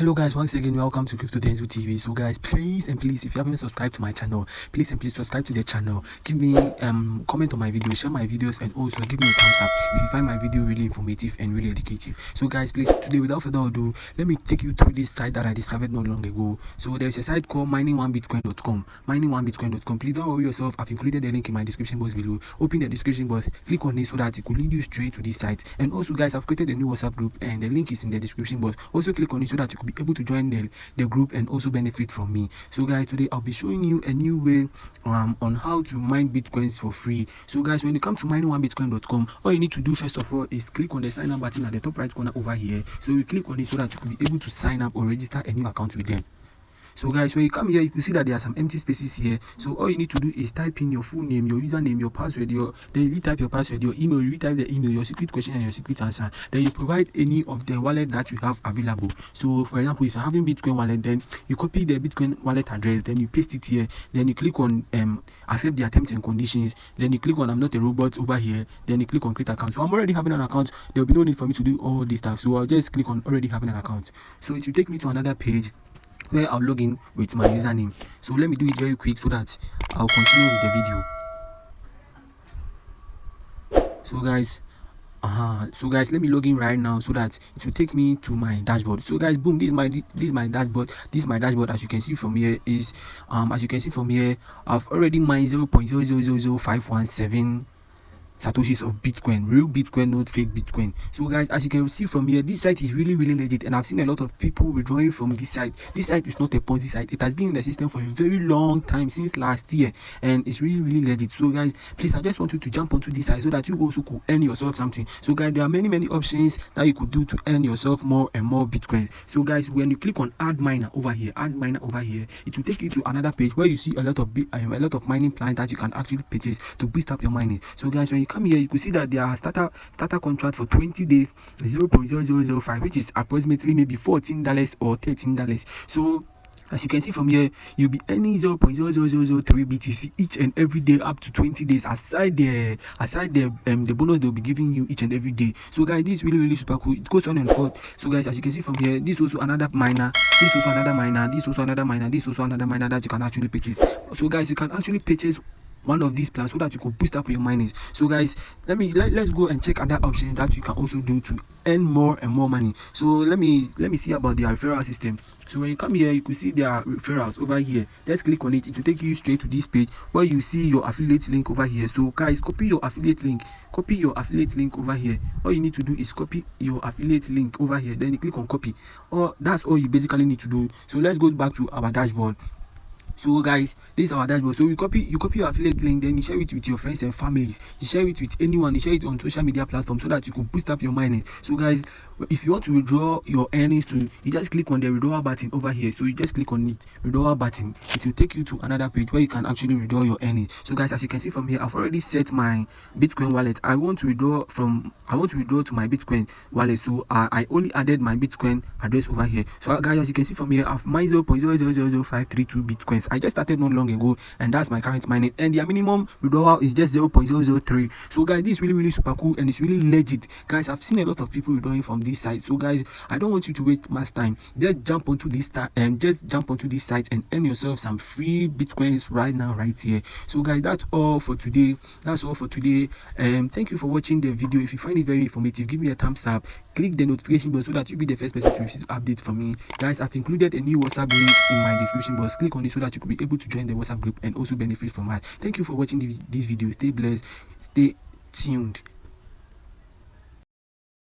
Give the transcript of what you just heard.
Hello guys, once again welcome to Crypto Denzel TV. So guys, please and please, if you haven't subscribed to my channel, please and please subscribe to the channel. Give me comment on my video, share my videos, and also give me a thumbs up if you find my video really informative and really educative. So guys, please, today without further ado, let me take you through this site that I discovered not long ago. So there's a site called mining1bitcoin.com. mining1bitcoin.com. Please don't worry yourself, I've included the link in my description box below. Open the description box, click on it so that it could lead you straight to this site. And also guys, I've created a new WhatsApp group and the link is in the description box. Also click on it so that you could be able to join the group and also benefit from me. So guys, today I'll be showing you a new way on how to mine bitcoins for free. So guys, when you come to mining1bitcoin.com, all you need to do first of all is click on the sign up button at the top right corner over here. So you click on it so that you could be able to sign up or register a new account with them. So guys, when you come here, you can see that there are some empty spaces here. So all you need to do is type in your full name, your username, your password, then you retype your password, your email, you retype the email, your secret question and your secret answer. Then you provide any of the wallet that you have available. So for example, if you're having Bitcoin wallet, then you copy the Bitcoin wallet address, then you paste it here, then you click on accept the terms and conditions, then you click on I'm not a robot over here, then you click on create account. So I'm already having an account, there will be no need for me to do all this stuff. So I'll just click on already having an account. So it will take me to another page where I'll log in with my username. So let me do it very quick so that I'll continue with the video. So guys, let me log in right now so that it will take me to my dashboard. So guys, boom, this is my dashboard. This is my dashboard. As you can see from here I've already mined 0.000517 satoshis of Bitcoin, real Bitcoin, not fake Bitcoin. So guys, as you can see from here, this site is really legit, and I've seen a lot of people withdrawing from this site. This site is not a Ponzi site. It has been in the system for a very long time, since last year, and it's really legit. So guys, please, I just want you to jump onto this site so that you also could earn yourself something. So guys, there are many options that you could do to earn yourself more and more Bitcoin. So guys, when you click on add miner over here, it will take you to another page where you see a lot of mining plans that you can actually purchase to boost up your mining. So guys, when you come here, you could see that there are starter contract for 20 days, 0.0005, which is approximately maybe $14 or $13. So as you can see from here, you'll be earning 0.00003 BTC each and every day up to 20 days, aside the bonus they'll be giving you each and every day. So guys, this is really super cool. It goes on and forth. So guys, as you can see from here, this is also another miner, this is also another miner, this is also another miner, this is also another miner that you can actually purchase. So guys, you can actually purchase one of these plans so that you could boost up your minings. So guys, let's go and check other options that you can also do to earn more and more money. So let me see about their referral system. So when you come here, you could see their referrals over here. Just click on it. It will take you straight to this page where you see your affiliate link over here. So guys, copy your affiliate link over here. All you need to do is copy your affiliate link over here, then you click on copy. That's all you basically need to do. So let's go back to our dashboard. So guys, this is our dashboard. So you copy your affiliate link, then you share it with your friends and families. You share it with anyone. You share it on social media platforms so that you can boost up your mining. So guys, if you want to withdraw your earnings you just click on the withdrawal button over here. So you just click on it, withdrawal button. It will take you to another page where you can actually withdraw your earnings. So guys, as you can see from here, I've already set my Bitcoin wallet. I want to withdraw to my Bitcoin wallet. So I only added my Bitcoin address over here. So guys, as you can see from here, I've mined 0.000532 Bitcoins. I just started not long ago, and that's my current mining, and their minimum withdrawal is just 0.003. So guys, this is really super cool and it's really legit. Guys, I've seen a lot of people withdrawing from this site. So guys, I don't want you to waste much time. Just jump onto this site and earn yourself some free Bitcoins right now, right here. So guys, that's all for today. Thank you for watching the video. If you find it very informative, give me a thumbs up, click the notification bell so that you'll be the first person to receive update from me. Guys, I've included a new WhatsApp link in my description box. Click on it so that you could be able to join the WhatsApp group and also benefit from that. Thank you for watching this video. Stay blessed, stay tuned.